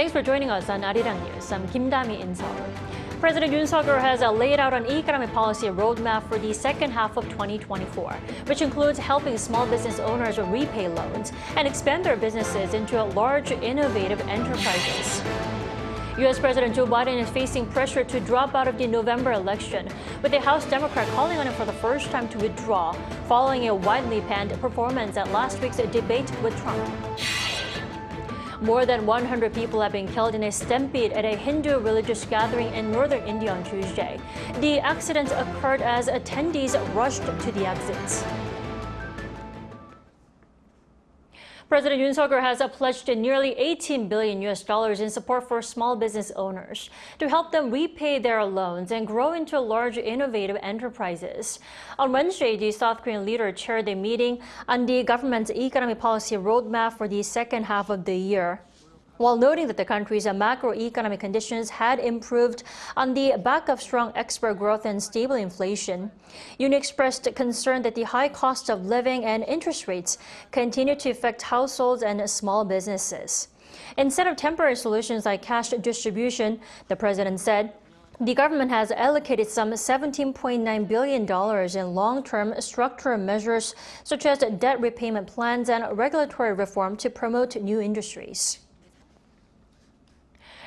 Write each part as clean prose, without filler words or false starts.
Thanks for joining us on Arirang News. I'm Kim in Seoul. President Yoon Suk-yeol has laid out an economic policy roadmap for the second half of 2024, which includes helping small business owners repay loans and expand their businesses into large, innovative enterprises. U.S. President Joe Biden is facing pressure to drop out of the November election, with a House Democrat calling on him for the first time to withdraw, following a widely panned performance at last week's debate with Trump. More than 100 people have been killed in a stampede at a Hindu religious gathering in northern India on Tuesday. The accident occurred as attendees rushed to the exits. President Yoon Suk-yeol has pledged nearly $18 billion in support for small business owners to help them repay their loans and grow into large, innovative enterprises. On Wednesday, the South Korean leader chaired a meeting on the government's economic policy roadmap for the second half of the year, while noting that the country's macroeconomic conditions had improved on the back of strong export growth and stable inflation. Yoon expressed concern that the high cost of living and interest rates continue to affect households and small businesses. Instead of temporary solutions like cash distribution, the president said, the government has allocated some $17.9 billion in long-term structural measures such as debt repayment plans and regulatory reform to promote new industries.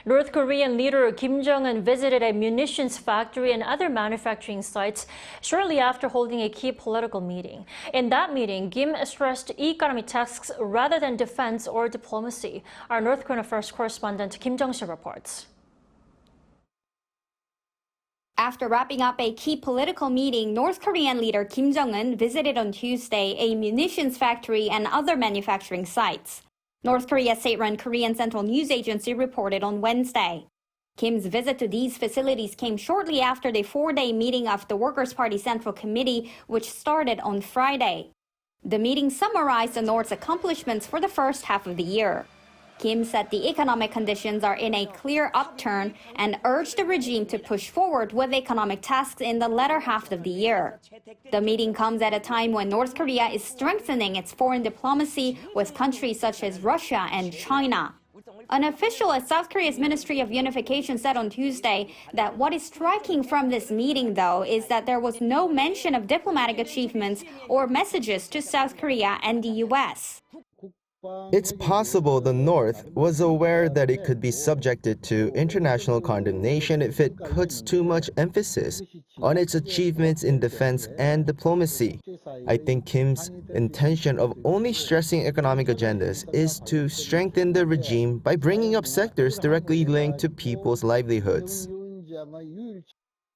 North Korean leader Kim Jongun visited a munitions factory and other manufacturing sites shortly after holding a key political meeting. In that meeting, Kim stressed economic tasks rather than defense or diplomacy. Our North Korean Affairs correspondent Kim Jongun reports. After wrapping up a key political meeting, North Korean leader Kim Jongun visited on Tuesday a munitions factory and other manufacturing sites. North Korea's state-run Korean Central News Agency reported on Wednesday. Kim's visit to these facilities came shortly after the four-day meeting of the Workers' Party Central Committee, which started on Friday. The meeting summarized the North's accomplishments for the first half of the year. Kim said the economic conditions are in a clear upturn and urged the regime to push forward with economic tasks in the latter half of the year. The meeting comes at a time when North Korea is strengthening its foreign diplomacy with countries such as Russia and China. An official at South Korea's Ministry of Unification said on Tuesday that what is striking from this meeting, though, is that there was no mention of diplomatic achievements or messages to South Korea and the U.S. It's possible the North was aware that it could be subjected to international condemnation if it puts too much emphasis on its achievements in defense and diplomacy. I think Kim's intention of only stressing economic agendas is to strengthen the regime by bringing up sectors directly linked to people's livelihoods.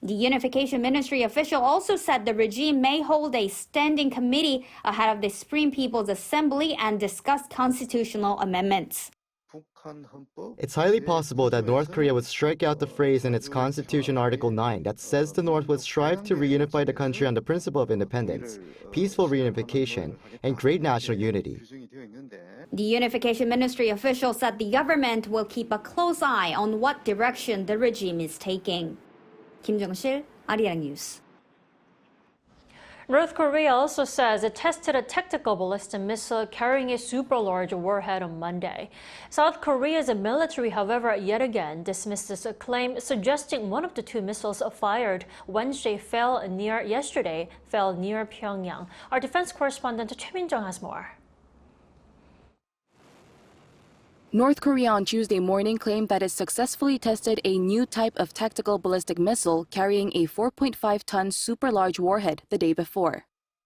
The Unification Ministry official also said the regime may hold a standing committee ahead of the Supreme People's Assembly and discuss constitutional amendments. It's highly possible that North Korea would strike out the phrase in its Constitution Article 9 that says the North would strive to reunify the country on the principle of independence, peaceful reunification, and great national unity. The Unification Ministry official said the government will keep a close eye on what direction the regime is taking. Kim Jongun, Arirang News. North Korea also says it tested a tactical ballistic missile carrying a super-large warhead on Monday. South Korea's military, however, yet again dismissed this claim, suggesting one of the two missiles fired Wednesday fell near Pyongyang. Our defense correspondent Choi Min-jung has more. North Korea on Tuesday morning claimed that it successfully tested a new type of tactical ballistic missile carrying a 4.5-ton super-large warhead the day before.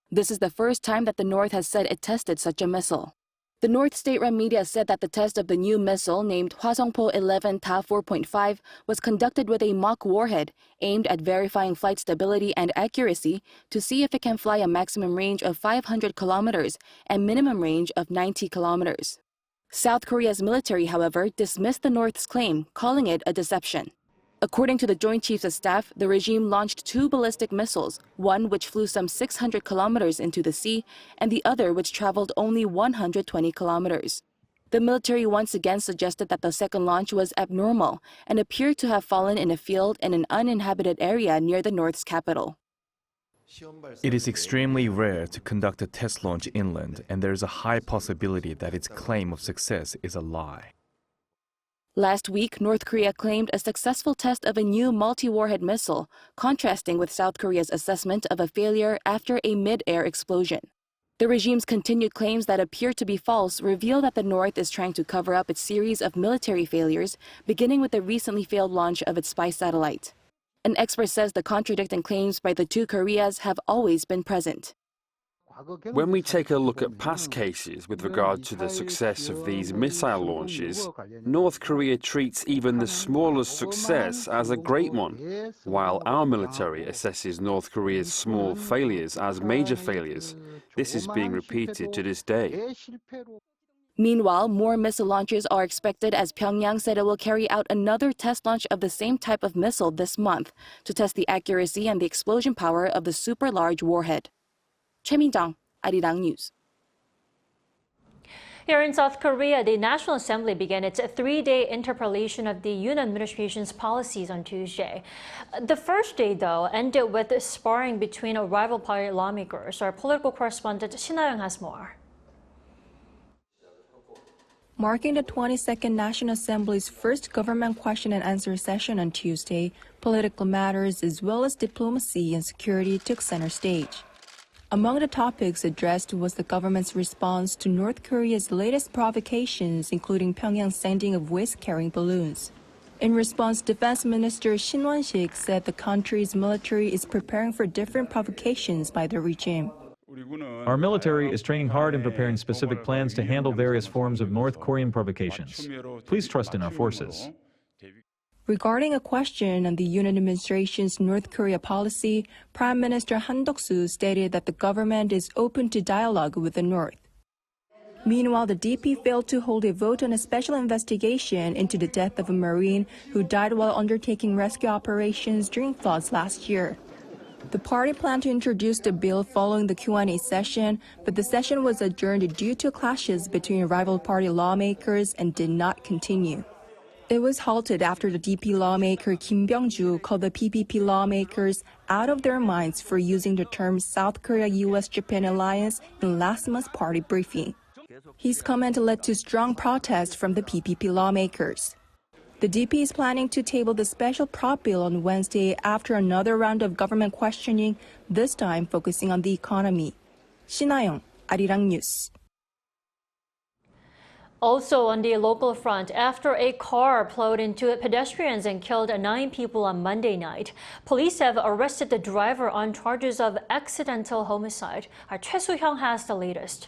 This is the first time that the North has said it tested such a missile. The North state-run media said that the test of the new missile, named Hwasongpo 11 Ta 4.5, was conducted with a mock warhead aimed at verifying flight stability and accuracy to see if it can fly a maximum range of 500 kilometers and minimum range of 90 kilometers. South Korea's military, however, dismissed the North's claim, calling it a deception. According to the Joint Chiefs of Staff, the regime launched two ballistic missiles, one which flew some 600 kilometers into the sea, and the other which traveled only 120 kilometers. The military once again suggested that the second launch was abnormal and appeared to have fallen in a field in an uninhabited area near the North's capital. It is extremely rare to conduct a test launch inland, and there is a high possibility that its claim of success is a lie. Last week, North Korea claimed a successful test of a new multi-warhead missile, contrasting with South Korea's assessment of a failure after a mid-air explosion. The regime's continued claims that appear to be false reveal that the North is trying to cover up its series of military failures, beginning with the recently failed launch of its spy satellite. An expert says the contradicting claims by the two Koreas have always been present. When we take a look at past cases with regard to the success of these missile launches, North Korea treats even the smallest success as a great one, while our military assesses North Korea's small failures as major failures. This is being repeated to this day. Meanwhile, more missile launches are expected as Pyongyang said it will carry out another test launch of the same type of missile this month to test the accuracy and the explosion power of the super-large warhead. Choi Min-jang, Arirang News. Here in South Korea, the National Assembly began its three-day interpolation of the Yoon administration's policies on Tuesday. The first day, though, ended with sparring between rival party lawmakers. Our political correspondent Shin Ha-young has more. Marking the 22nd National Assembly's first government question and answer session on Tuesday, political matters as well as diplomacy and security took center stage. Among the topics addressed was the government's response to North Korea's latest provocations, including Pyongyang's sending of waste-carrying balloons. In response, Defense Minister Shin Won-sik said the country's military is preparing for different provocations by the regime. Our military is training hard and preparing specific plans to handle various forms of North Korean provocations. Please trust in our forces. Regarding a question on the Yoon administration's North Korea policy, Prime Minister Han Duck-soo stated that the government is open to dialogue with the North. Meanwhile, the DP failed to hold a vote on a special investigation into the death of a Marine who died while undertaking rescue operations during floods last year. The party planned to introduce the bill following the Q&A session, but the session was adjourned due to clashes between rival party lawmakers and did not continue. It was halted after the DP lawmaker Kim Byung-ju called the PPP lawmakers out of their minds for using the term South Korea-US-Japan alliance in last month's party briefing. His comment led to strong protest from the PPP lawmakers. The DP is planning to table the special prop bill on Wednesday after another round of government questioning, this time focusing on the economy. Shin Ha-young, Arirang News. Also on the local front, after a car plowed into pedestrians and killed 9 people on Monday night, police have arrested the driver on charges of accidental homicide. Our Choi Soo-hyung has the latest.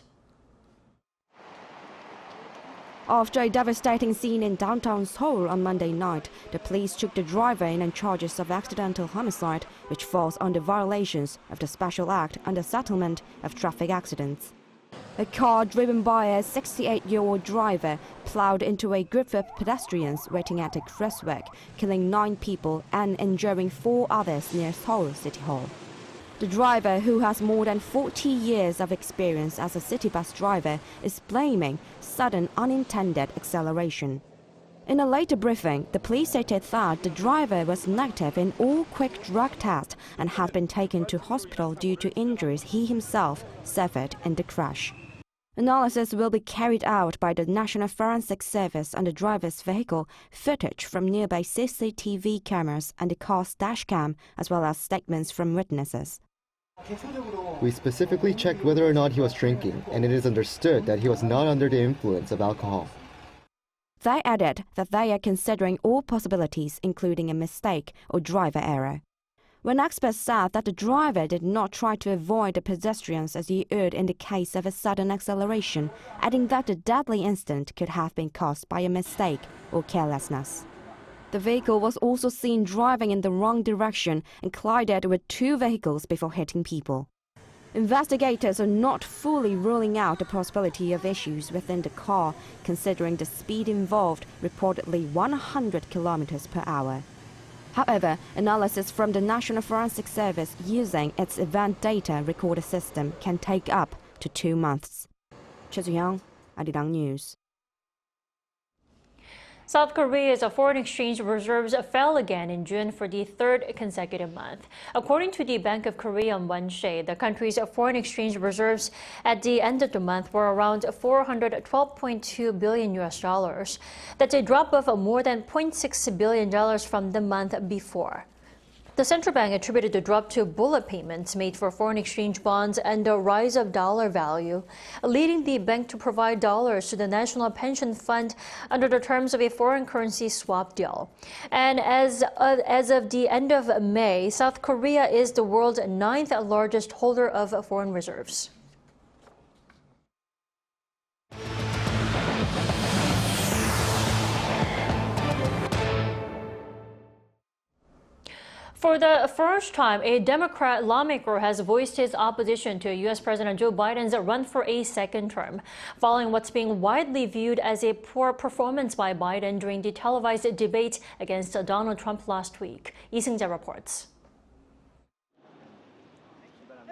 After a devastating scene in downtown Seoul on Monday night, the police took the driver in on charges of accidental homicide, which falls under violations of the Special Act on the Settlement of Traffic Accidents. A car driven by a 68-year-old driver plowed into a group of pedestrians waiting at a crosswalk, killing 9 people and injuring 4 others near Seoul City Hall. The driver, who has more than 40 years of experience as a city bus driver, is blaming sudden unintended acceleration. In a later briefing, the police stated that the driver was negative in all quick drug tests and had been taken to hospital due to injuries he himself suffered in the crash. Analysis will be carried out by the National Forensic Service on the driver's vehicle, footage from nearby CCTV cameras and the car's dashcam, as well as statements from witnesses. We specifically checked whether or not he was drinking, and it is understood that he was not under the influence of alcohol. They added that they are considering all possibilities, including a mistake or driver error. When experts said that the driver did not try to avoid the pedestrians as he would in the case of a sudden acceleration, adding that the deadly incident could have been caused by a mistake or carelessness. The vehicle was also seen driving in the wrong direction and collided with 2 vehicles before hitting people. Investigators are not fully ruling out the possibility of issues within the car, considering the speed involved, reportedly 100 kilometers per hour. However, analysis from the National Forensic Service using its event data recorder system can take up to 2 months. Choi Soo-hyung, Arirang News. South Korea's foreign exchange reserves fell again in June for the third consecutive month. According to the Bank of Korea on Wednesday, the country's foreign exchange reserves at the end of the month were around $412.2 billion. That's a drop of more than $0.6 billion from the month before. The central bank attributed the drop to bullet payments made for foreign exchange bonds and the rise of dollar value, leading the bank to provide dollars to the National Pension Fund under the terms of a foreign currency swap deal. And as of the end of May, South Korea is the world's 9th largest holder of foreign reserves. For the first time, a Democrat lawmaker has voiced his opposition to U.S. President Joe Biden's run for a second term, following what's being widely viewed as a poor performance by Biden during the televised debate against Donald Trump last week. Lee Seung-jae reports.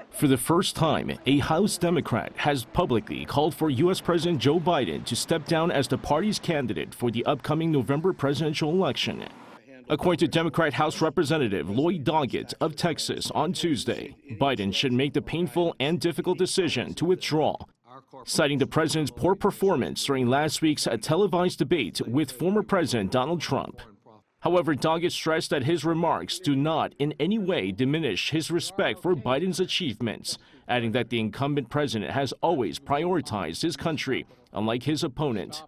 For the first time, a House Democrat has publicly called for U.S. President Joe Biden to step down as the party's candidate for the upcoming November presidential election. According to Democrat House Representative Lloyd Doggett of Texas on Tuesday, Biden should make the painful and difficult decision to withdraw, citing the president's poor performance during last week's televised debate with former President Donald Trump. However, Doggett stressed that his remarks do not in any way diminish his respect for Biden's achievements, adding that the incumbent president has always prioritized his country, unlike his opponent.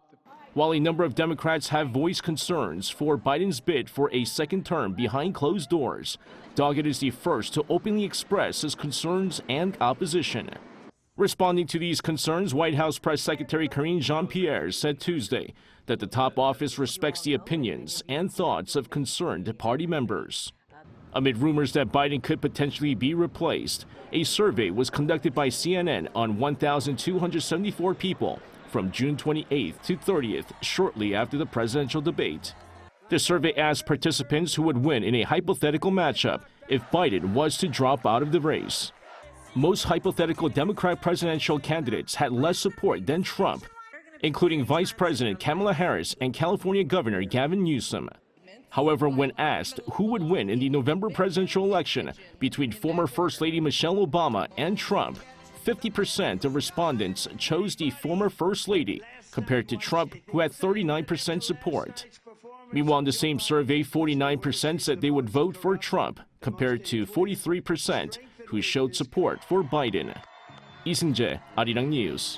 While a number of Democrats have voiced concerns for Biden's bid for a second term behind closed doors, Doggett is the first to openly express his concerns and opposition. Responding to these concerns, White House Press Secretary Karine Jean-Pierre said Tuesday that the top office respects the opinions and thoughts of concerned party members. Amid rumors that Biden could potentially be replaced, a survey was conducted by CNN on 1,274 people from June 28th to 30th, shortly after the presidential debate. The survey asked participants who would win in a hypothetical matchup if Biden was to drop out of the race. Most hypothetical Democrat presidential candidates had less support than Trump, including Vice President Kamala Harris and California Governor Gavin Newsom. However, when asked who would win in the November presidential election between former First Lady Michelle Obama and Trump, 50% of respondents chose the former First Lady, compared to Trump, who had 39% support. Meanwhile, in the same survey, 49% said they would vote for Trump, compared to 43% who showed support for Biden. Lee Seung-jae, Arirang News.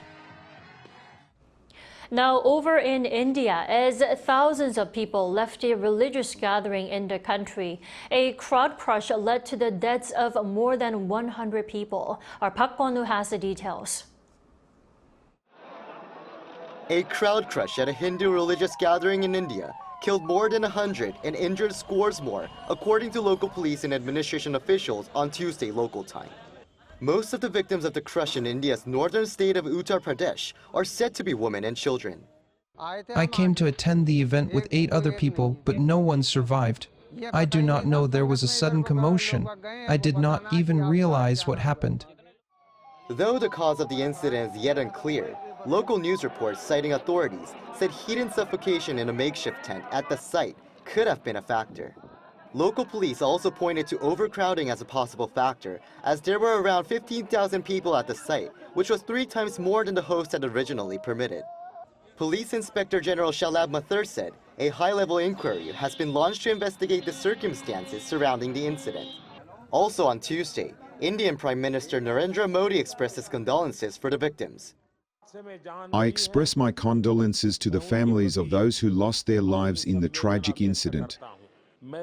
Now, over in India, as thousands of people left a religious gathering in the country, a crowd crush led to the deaths of more than 100 people. Our Park Kwon-woo has the details. A crowd crush at a Hindu religious gathering in India killed more than 100 and injured scores more, according to local police and administration officials on Tuesday local time. Most of the victims of the crush in India's northern state of Uttar Pradesh are said to be women and children. I came to attend the event with 8 other people, but no one survived. I do not know there was a sudden commotion. I did not even realize what happened. Though the cause of the incident is yet unclear, local news reports citing authorities said heat and suffocation in a makeshift tent at the site could have been a factor. Local police also pointed to overcrowding as a possible factor, as there were around 15,000 people at the site, which was 3 times more than the host had originally permitted. Police Inspector General Shalab Mathur said a high-level inquiry has been launched to investigate the circumstances surrounding the incident. Also on Tuesday, Indian Prime Minister Narendra Modi expressed his condolences for the victims. I express my condolences to the families of those who lost their lives in the tragic incident.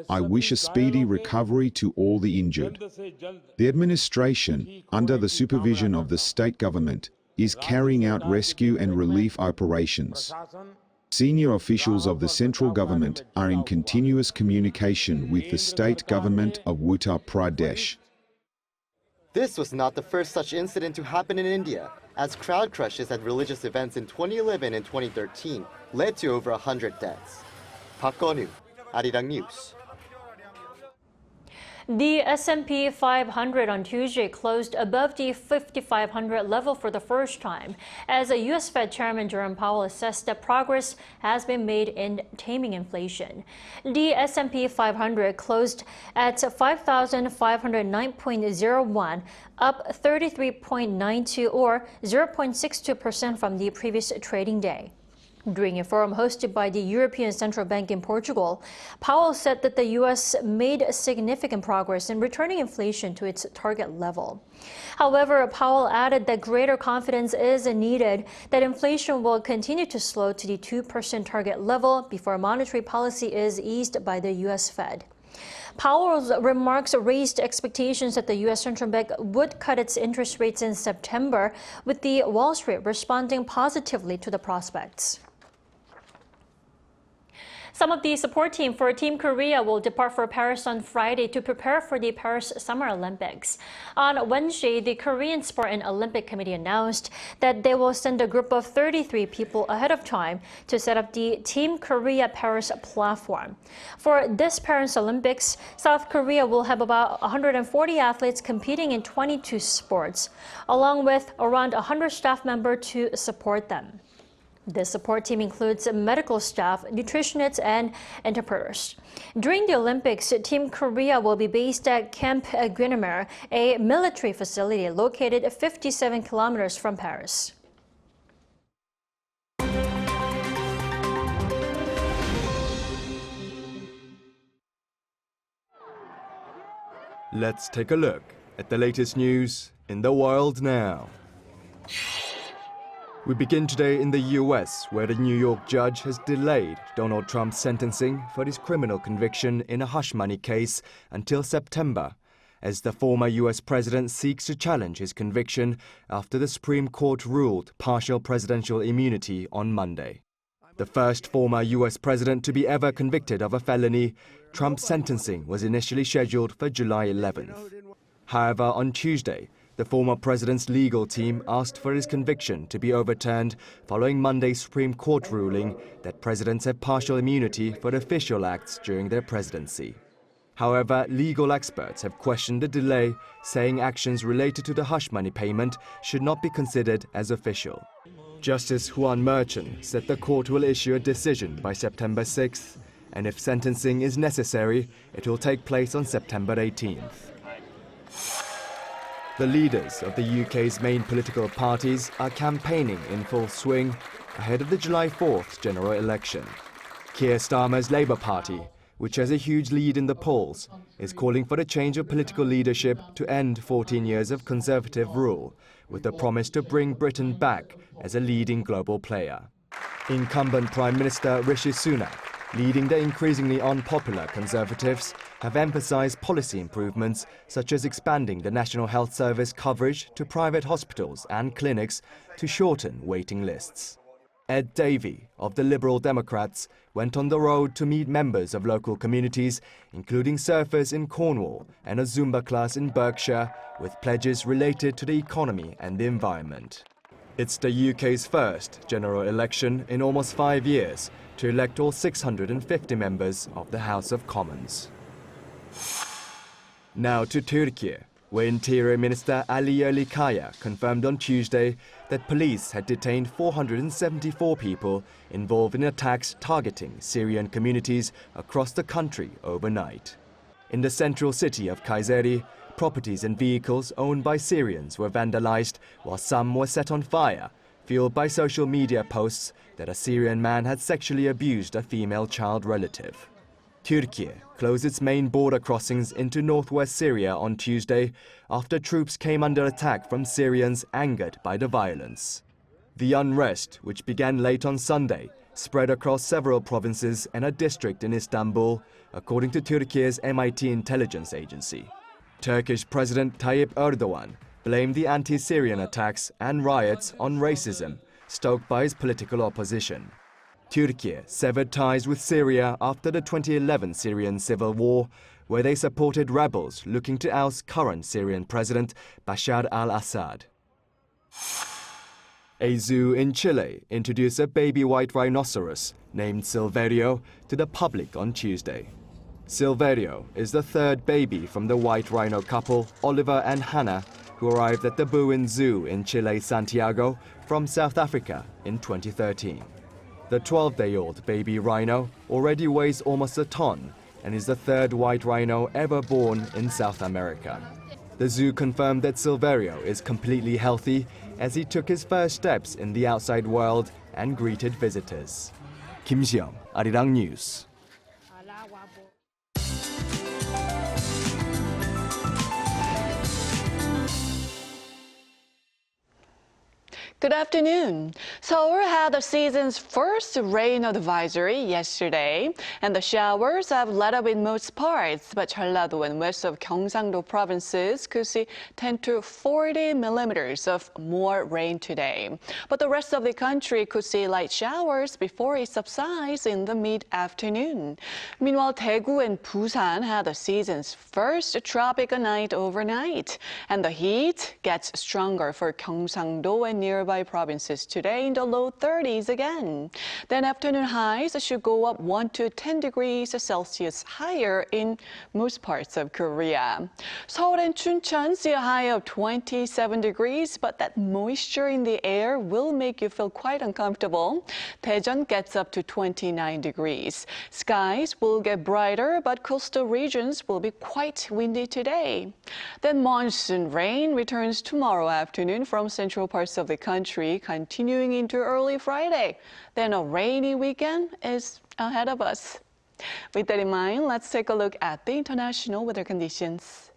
I wish a speedy recovery to all the injured. The administration, under the supervision of the state government, is carrying out rescue and relief operations. Senior officials of the central government are in continuous communication with the state government of Uttar Pradesh. This was not the first such incident to happen in India, as crowd crushes at religious events in 2011 and 2013 led to over 100 deaths. Park Kwon-woo, Arirang News. The S&P 500 on Tuesday closed above the 5,500 level for the first time, as U.S. Fed Chairman Jerome Powell assessed that progress has been made in taming inflation. The S&P 500 closed at 5,509.01, up 33.92 or 0.62% from the previous trading day. During a forum hosted by the European Central Bank in Portugal, Powell said that the U.S. made significant progress in returning inflation to its target level. However, Powell added that greater confidence is needed that inflation will continue to slow to the 2% target level before monetary policy is eased by the U.S. Fed. Powell's remarks raised expectations that the U.S. Central Bank would cut its interest rates in September, with the Wall Street responding positively to the prospects. Some of the support team for Team Korea will depart for Paris on Friday to prepare for the Paris Summer Olympics. On Wednesday, the Korean Sport and Olympic Committee announced that they will send a group of 33 people ahead of time to set up the Team Korea Paris platform. For this Paris Olympics, South Korea will have about 140 athletes competing in 22 sports, along with around 100 staff members to support them. The support team includes medical staff, nutritionists, and interpreters. During the Olympics, Team Korea will be based at Camp Guinemer, a military facility located 57 kilometers from Paris. Let's take a look at the latest news in the world now. We begin today in the US, where the New York judge has delayed Donald Trump's sentencing for his criminal conviction in a hush money case until September, as the former US president seeks to challenge his conviction after the Supreme Court ruled partial presidential immunity on Monday. The first former US president to be ever convicted of a felony, Trump's sentencing was initially scheduled for July 11th. However, on Tuesday, the former president's legal team asked for his conviction to be overturned following Monday's Supreme Court ruling that presidents have partial immunity for official acts during their presidency. However, legal experts have questioned the delay, saying actions related to the hush money payment should not be considered as official. Justice Juan Merchan said the court will issue a decision by September 6th, and if sentencing is necessary, it will take place on September 18th. The leaders of the UK's main political parties are campaigning in full swing ahead of the July 4th general election. Keir Starmer's Labour Party, which has a huge lead in the polls, is calling for a change of political leadership to end 14 years of Conservative rule, with a promise to bring Britain back as a leading global player. Incumbent Prime Minister Rishi Sunak, leading the increasingly unpopular Conservatives, have emphasised policy improvements such as expanding the National Health Service coverage to private hospitals and clinics to shorten waiting lists. Ed Davey of the Liberal Democrats went on the road to meet members of local communities, including surfers in Cornwall and a Zumba class in Berkshire, with pledges related to the economy and the environment. It's the UK's first general election in almost 5 years to elect all 650 members of the House of Commons. Now to Turkey, where Interior Minister Ali Yerlikaya confirmed on Tuesday that police had detained 474 people involved in attacks targeting Syrian communities across the country overnight. In the central city of Kayseri, properties and vehicles owned by Syrians were vandalized, while some were set on fire, fueled by social media posts that a Syrian man had sexually abused a female child relative. Turkey closed its main border crossings into northwest Syria on Tuesday after troops came under attack from Syrians angered by the violence. The unrest, which began late on Sunday, spread across several provinces and a district in Istanbul, according to Turkey's MIT intelligence agency. Turkish President Tayyip Erdogan blamed the anti-Syrian attacks and riots on racism, stoked by his political opposition. Turkey severed ties with Syria after the 2011 Syrian civil war, where they supported rebels looking to oust current Syrian President Bashar al-Assad. A zoo in Chile introduced a baby white rhinoceros named Silverio to the public on Tuesday. Silverio is the third baby from the white rhino couple, Oliver and Hannah, who arrived at the Bowen Zoo in Chile, Santiago, from South Africa in 2013. The 12-day-old baby rhino already weighs almost a ton and is the third white rhino ever born in South America. The zoo confirmed that Silverio is completely healthy as he took his first steps in the outside world and greeted visitors. Kim Jongun, Arirang News. Good afternoon. Seoul had the season's first rain advisory yesterday, and the showers have let up in most parts, but Jeollado and west of Gyeongsangdo provinces could see 10 to 40 millimeters of more rain today. But the rest of the country could see light showers before it subsides in the mid-afternoon. Meanwhile, Daegu and Busan had the season's first tropical night overnight, and the heat gets stronger for Gyeongsangdo and nearby provinces today in the low 30s again. Then afternoon highs should go up 1 to 10 degrees Celsius higher in most parts of Korea. Seoul and Chuncheon see a high of 27 degrees, but that moisture in the air will make you feel quite uncomfortable. Daejeon gets up to 29 degrees. Skies will get brighter, but coastal regions will be quite windy today. Then monsoon rain returns tomorrow afternoon from central parts of the country, continuing into early Friday. Then a rainy weekend is ahead of us. With that in mind, let's take a look at the international weather conditions.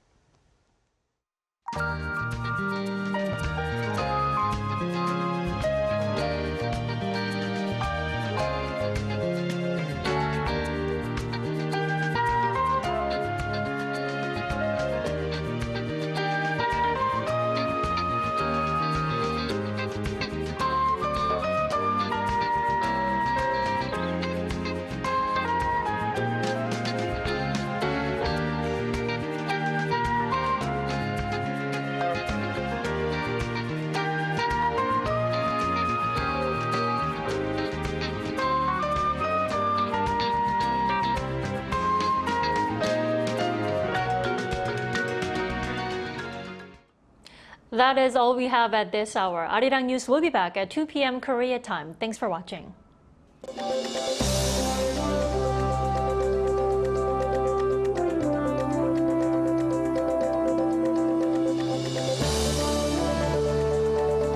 That is all we have at this hour. Arirang News will be back at 2 p.m. Korea time. Thanks for watching.